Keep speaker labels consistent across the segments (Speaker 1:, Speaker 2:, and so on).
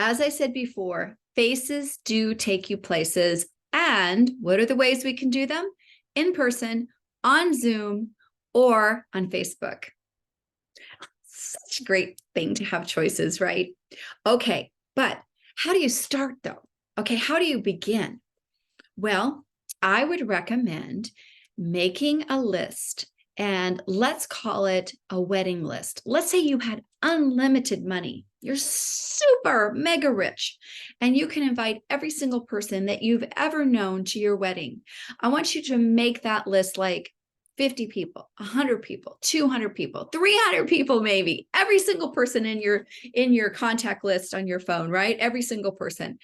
Speaker 1: as I said before, faces do take you places. And what are the ways we can do them? In person, on Zoom, or on Facebook. Such a great thing to have choices, right? Okay, but how do you start though? Okay, how do you begin? Well, I would recommend making a list, and let's call it a wedding list. Let's say you had unlimited money. You're super mega rich, and you can invite every single person that you've ever known to your wedding. I want you to make that list like 50 people, 100 people, 200 people, 300 people, maybe every single person in your contact list on your phone, right? Every single person.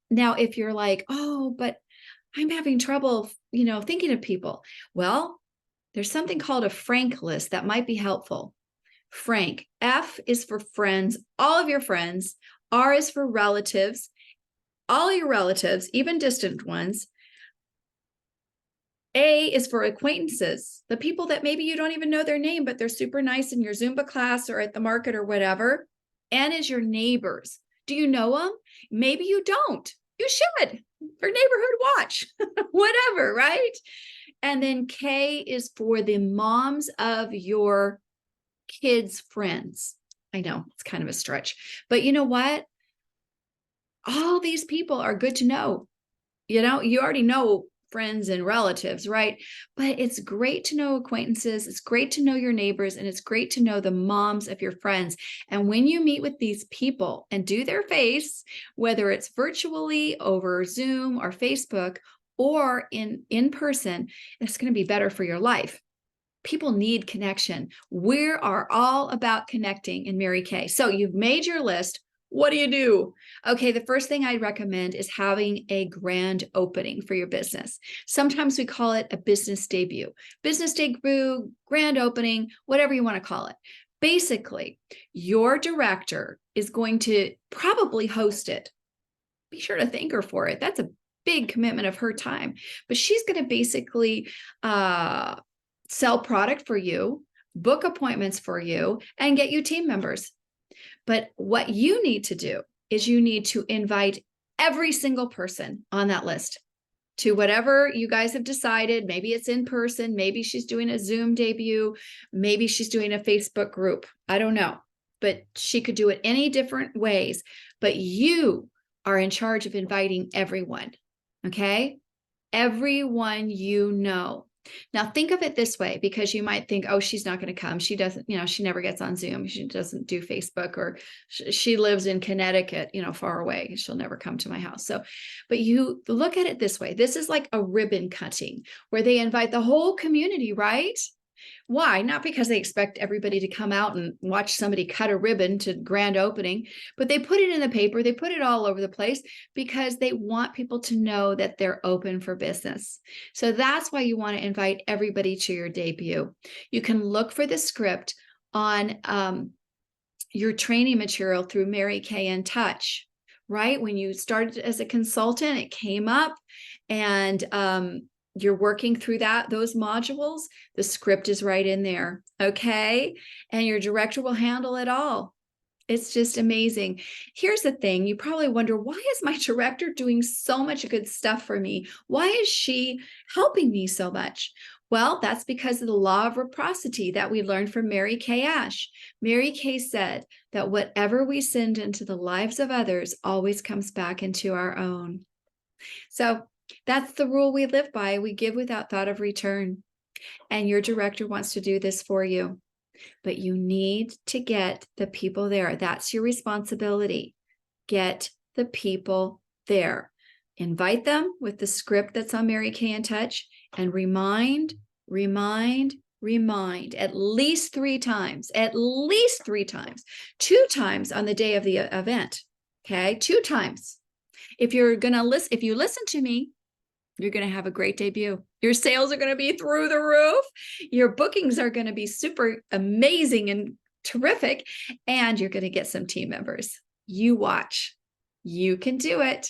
Speaker 1: Now, if you're like, oh, but I'm having trouble, thinking of people. Well, there's something called a Frank list that might be helpful. Frank, F is for friends, all of your friends. R is for relatives, all your relatives, even distant ones. A is for acquaintances, the people that maybe you don't even know their name, but they're super nice in your Zumba class or at the market or whatever. N is your neighbors. Do you know them? Maybe you don't. You should, for neighborhood watch, whatever, right? And then K is for the moms of your kids' friends. I know it's kind of a stretch, but you know what? All these people are good to know. You already know friends and relatives, right? But it's great to know acquaintances. It's great to know your neighbors, and it's great to know the moms of your friends. And when you meet with these people and do their face, whether it's virtually over Zoom or Facebook or in person, it's going to be better for your life. People need connection. We are all about connecting in Mary Kay. So you've made your list. What do? Okay, the first thing I recommend is having a grand opening for your business. Sometimes we call it a business debut, grand opening, whatever you want to call it. Basically, your director is going to probably host it. Be sure to thank her for it. That's a big commitment of her time. But she's going to basically sell product for you, book appointments for you, and get you team members. But what you need to do is you need to invite every single person on that list to whatever you guys have decided. Maybe it's in person. Maybe she's doing a Zoom debut. Maybe she's doing a Facebook group. I don't know. But she could do it any different ways. But you are in charge of inviting everyone. Okay? Everyone you know. Now think of it this way, because you might think, oh, she's not going to come. She doesn't, she never gets on Zoom. She doesn't do Facebook, or she lives in Connecticut, far away. She'll never come to my house. So, but you look at it this way. This is like a ribbon cutting where they invite the whole community, right? Why? Not because they expect everybody to come out and watch somebody cut a ribbon to grand opening, but they put it in the paper. They put it all over the place because they want people to know that they're open for business. So that's why you want to invite everybody to your debut. You can look for the script on your training material through Mary Kay in Touch, right? When you started as a consultant, it came up, and you're working through those modules, the script is right in there, okay? And your director will handle it all. It's just amazing. Here's the thing. You probably wonder, why is my director doing so much good stuff for me? Why is she helping me so much? Well, that's because of the law of reciprocity that we learned from Mary Kay Ash. Mary Kay said that whatever we send into the lives of others always comes back into our own. So that's the rule we live by. We give without thought of return. And your director wants to do this for you. But you need to get the people there. That's your responsibility. Get the people there. Invite them with the script that's on Mary Kay in Touch, and remind at least 3 times, 2 times on the day of the event. Okay, 2 times. If you listen to me, you're going to have a great debut. Your sales are going to be through the roof. Your bookings are going to be super amazing and terrific. And you're going to get some team members. You watch. You can do it.